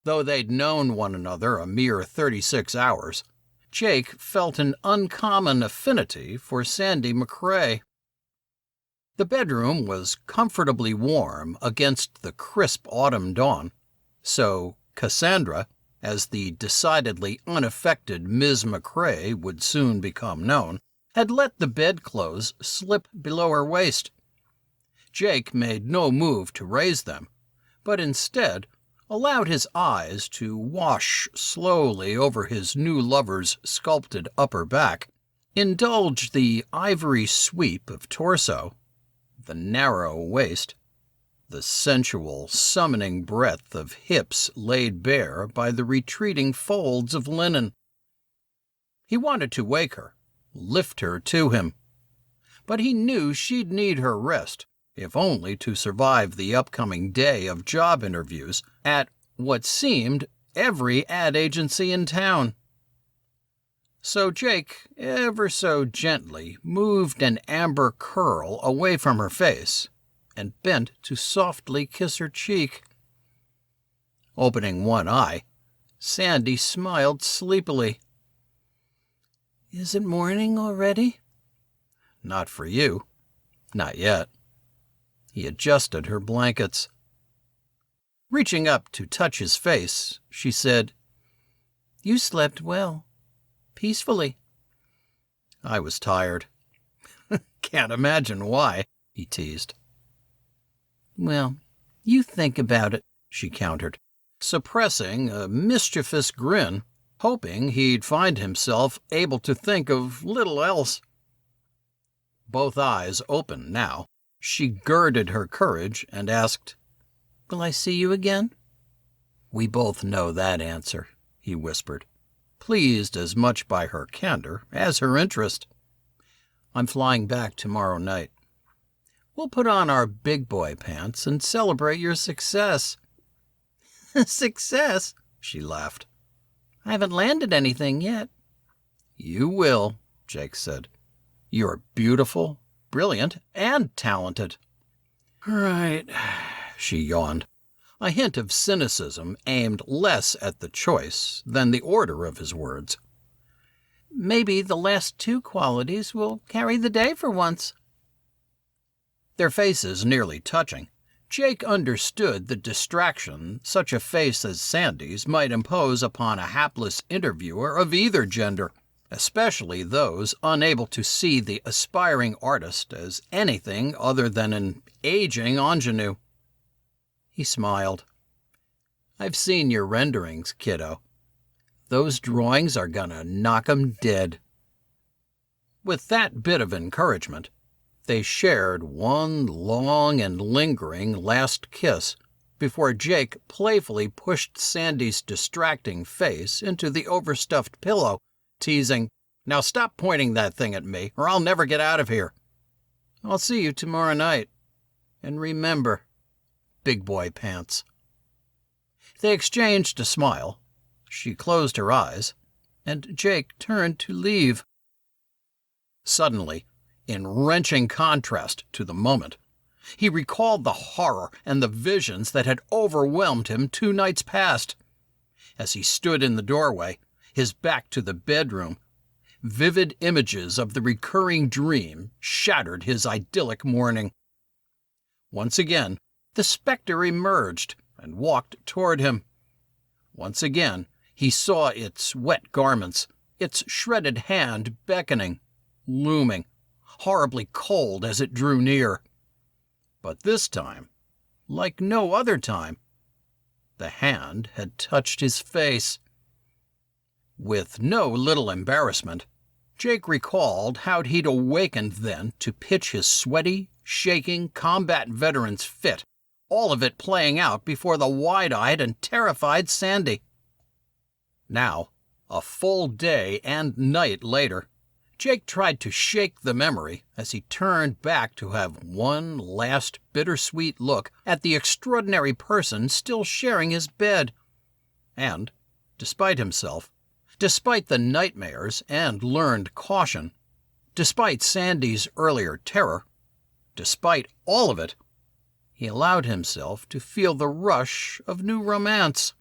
Though they'd known one another a mere 36 hours, Jake felt an uncommon affinity for Sandy McCrae. The bedroom was comfortably warm against the crisp autumn dawn, so Cassandra, as the decidedly unaffected Ms. McCrae would soon become known, had let the bedclothes slip below her waist. Jake made no move to raise them, but instead allowed his eyes to wash slowly over his new lover's sculpted upper back, indulge the ivory sweep of torso, the narrow waist, the sensual, summoning breadth of hips laid bare by the retreating folds of linen. He wanted to wake her, lift her to him, but he knew she'd need her rest, if only to survive the upcoming day of job interviews at what seemed every ad agency in town. So Jake, ever so gently, moved an amber curl away from her face and bent to softly kiss her cheek. Opening one eye, Sandy smiled sleepily. "Is it morning already?" "Not for you. Not yet." He adjusted her blankets. Reaching up to touch his face, she said, "You slept well. Peacefully." "I was tired." "Can't imagine why," he teased. "Well, you think about it," she countered, suppressing a mischievous grin, hoping he'd find himself able to think of little else. Both eyes open now, she girded her courage and asked, "Will I see you again?" "We both know that answer," he whispered, pleased as much by her candor as her interest. "I'm flying back tomorrow night. We'll put on our big boy pants and celebrate your success." "Success?" she laughed. "I haven't landed anything yet." "You will," Jake said. "You're beautiful, brilliant, and talented." "Right," she yawned, a hint of cynicism aimed less at the choice than the order of his words. "Maybe the last two qualities will carry the day for once." Their faces nearly touching, Jake understood the distraction such a face as Sandy's might impose upon a hapless interviewer of either gender, especially those unable to see the aspiring artist as anything other than an aging ingenue. He smiled. "I've seen your renderings, kiddo. Those drawings are gonna knock 'em dead." With that bit of encouragement, they shared one long and lingering last kiss before Jake playfully pushed Sandy's distracting face into the overstuffed pillow, teasing, "Now stop pointing that thing at me, or I'll never get out of here. I'll see you tomorrow night. And remember, big boy pants." They exchanged a smile. She closed her eyes, and Jake turned to leave. Suddenly, in wrenching contrast to the moment, he recalled the horror and the visions that had overwhelmed him 2 nights past. As he stood in the doorway, his back to the bedroom, vivid images of the recurring dream shattered his idyllic morning. Once again, the specter emerged and walked toward him. Once again, he saw its wet garments, its shredded hand beckoning, looming, horribly cold as it drew near. But this time, like no other time, the hand had touched his face. With no little embarrassment, Jake recalled how he'd awakened then to pitch his sweaty, shaking combat veteran's fit, all of it playing out before the wide-eyed and terrified Sandy. Now, a full day and night later, Jake tried to shake the memory as he turned back to have one last bittersweet look at the extraordinary person still sharing his bed. And, despite himself, despite the nightmares and learned caution, despite Sandy's earlier terror, despite all of it, he allowed himself to feel the rush of new romance.